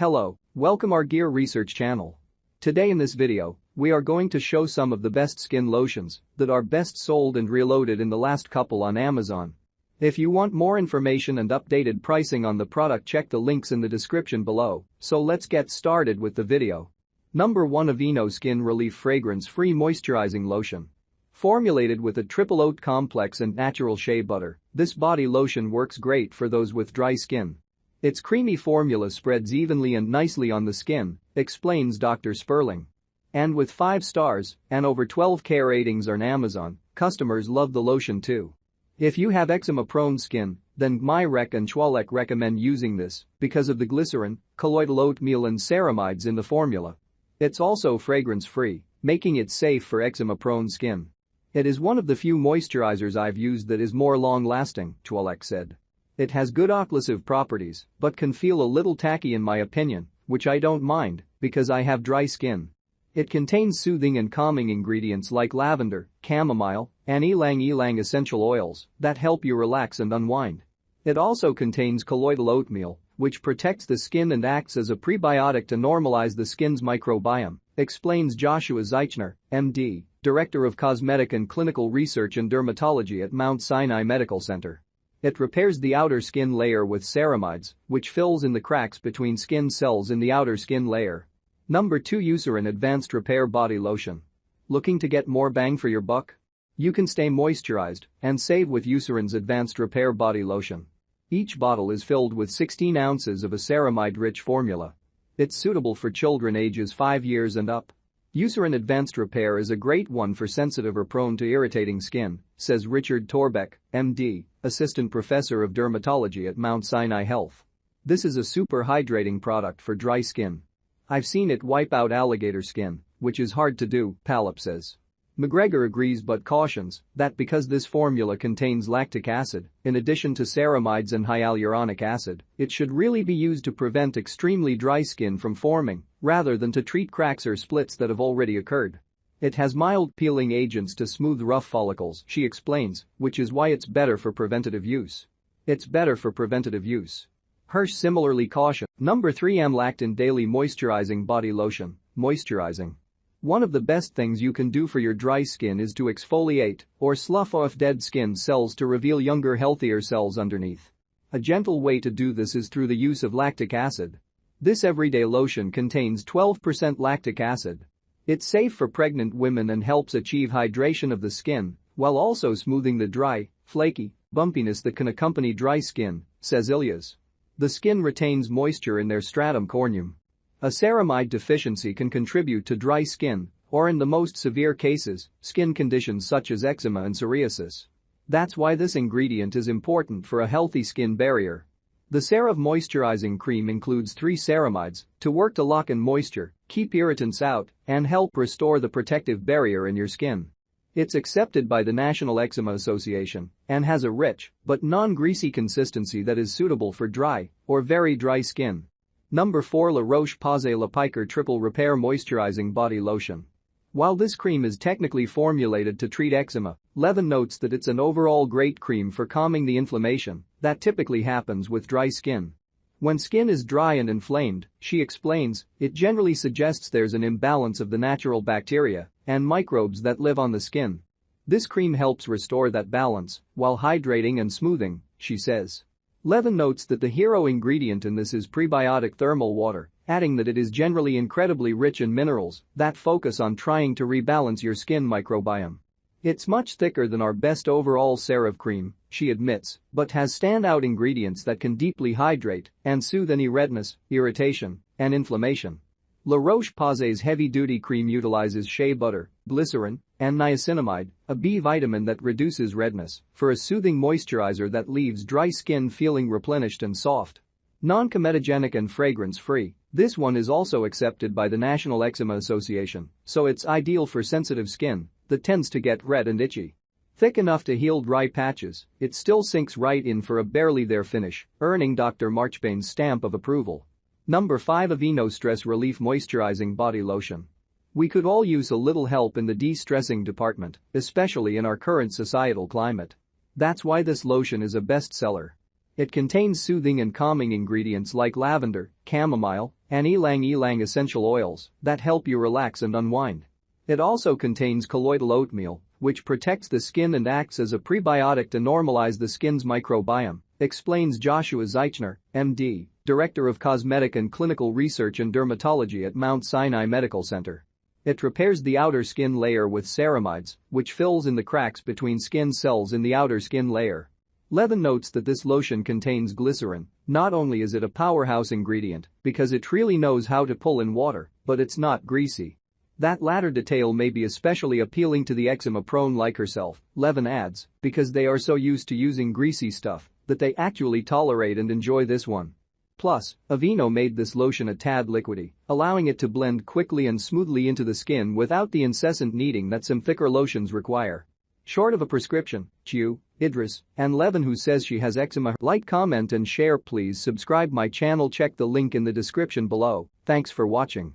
Hello, welcome our gear research channel. Today in this video, we are going to show some of the best skin lotions that are best sold and reloaded in the last couple on Amazon. If you want more information and updated pricing on the product, check the links in the description below. So let's get started with the video. Number 1, Aveeno Skin Relief Fragrance-Free Moisturizing Lotion. Formulated with a triple oat complex and natural shea butter, this body lotion works great for those with dry skin. Its creamy formula spreads evenly and nicely on the skin, explains Dr. Sperling. And with 5 stars and over 12K ratings on Amazon, customers love the lotion too. If you have eczema-prone skin, then Myrek and Schwalek recommend using this because of the glycerin, colloidal oatmeal and ceramides in the formula. It's also fragrance-free, making it safe for eczema-prone skin. It is one of the few moisturizers I've used that is more long-lasting, Schwalek said. It has good occlusive properties but can feel a little tacky in my opinion, which I don't mind because I have dry skin. It contains soothing and calming ingredients like lavender, chamomile, and ylang-ylang essential oils that help you relax and unwind. It also contains colloidal oatmeal, which protects the skin and acts as a prebiotic to normalize the skin's microbiome, explains Joshua Zeichner, MD, Director of Cosmetic and Clinical Research and Dermatology at Mount Sinai Medical Center. It repairs the outer skin layer with ceramides, which fills in the cracks between skin cells in the outer skin layer. Number 2, Eucerin Advanced Repair Body Lotion. Looking to get more bang for your buck? You can stay moisturized and save with Eucerin's Advanced Repair Body Lotion. Each bottle is filled with 16 ounces of a ceramide-rich formula. It's suitable for children ages 5 years and up. Eucerin Advanced Repair is a great one for sensitive or prone to irritating skin, says Richard Torbeck, MD, Assistant Professor of Dermatology at Mount Sinai Health. This is a super hydrating product for dry skin. I've seen it wipe out alligator skin, which is hard to do, Palop says. McGregor agrees but cautions that because this formula contains lactic acid, in addition to ceramides and hyaluronic acid, it should really be used to prevent extremely dry skin from forming, rather than to treat cracks or splits that have already occurred. It has mild peeling agents to smooth rough follicles, she explains, which is why it's better for preventative use. It's better for preventative use. Hirsch similarly cautioned. Number 3, AmLactin Daily Moisturizing Body Lotion, Moisturizing. One of the best things you can do for your dry skin is to exfoliate or slough off dead skin cells to reveal younger, healthier cells underneath. A gentle way to do this is through the use of lactic acid. This everyday lotion contains 12% lactic acid. It's safe for pregnant women and helps achieve hydration of the skin while also smoothing the dry, flaky bumpiness that can accompany dry skin, says Ilyas. The skin retains moisture in their stratum corneum. A ceramide deficiency can contribute to dry skin, or in the most severe cases, skin conditions such as eczema and psoriasis. That's why this ingredient is important for a healthy skin barrier. The CeraVe Moisturizing Cream includes 3 ceramides to work to lock in moisture, keep irritants out, and help restore the protective barrier in your skin. It's accepted by the National Eczema Association and has a rich but non-greasy consistency that is suitable for dry or very dry skin. Number 4, La Roche-Posay Lipikar Triple Repair Moisturizing Body Lotion. While this cream is technically formulated to treat eczema, Levin notes that it's an overall great cream for calming the inflammation that typically happens with dry skin. When skin is dry and inflamed, she explains, it generally suggests there's an imbalance of the natural bacteria and microbes that live on the skin. This cream helps restore that balance while hydrating and smoothing, she says. Levin notes that the hero ingredient in this is prebiotic thermal water, adding that it is generally incredibly rich in minerals that focus on trying to rebalance your skin microbiome. It's much thicker than our best overall CeraVe cream, she admits, but has standout ingredients that can deeply hydrate and soothe any redness, irritation, and inflammation. La Roche-Posay's heavy-duty cream utilizes shea butter, glycerin, and niacinamide, a B vitamin that reduces redness, for a soothing moisturizer that leaves dry skin feeling replenished and soft. Non-comedogenic and fragrance-free, this one is also accepted by the National Eczema Association, so it's ideal for sensitive skin that tends to get red and itchy. Thick enough to heal dry patches, it still sinks right in for a barely there finish, earning Dr. Marchbane's stamp of approval. Number 5, Aveeno Stress Relief Moisturizing Body Lotion. We could all use a little help in the de-stressing department, especially in our current societal climate. That's why this lotion is a bestseller. It contains soothing and calming ingredients like lavender, chamomile, and ylang-ylang essential oils that help you relax and unwind. It also contains colloidal oatmeal, which protects the skin and acts as a prebiotic to normalize the skin's microbiome, explains Joshua Zeichner, MD, Director of Cosmetic and Clinical Research and Dermatology at Mount Sinai Medical Center. It repairs the outer skin layer with ceramides, which fills in the cracks between skin cells in the outer skin layer. Levin notes that this lotion contains glycerin. Not only is it a powerhouse ingredient because it really knows how to pull in water, but it's not greasy. That latter detail may be especially appealing to the eczema-prone like herself, Levin adds, because they are so used to using greasy stuff that they actually tolerate and enjoy this one. Plus, Aveno made this lotion a tad liquidy, allowing it to blend quickly and smoothly into the skin without the incessant kneading that some thicker lotions require. Short of a prescription, Chu, Idris, and Levin who says she has eczema. Like, comment and share, please subscribe my channel, check the link in the description below. Thanks for watching.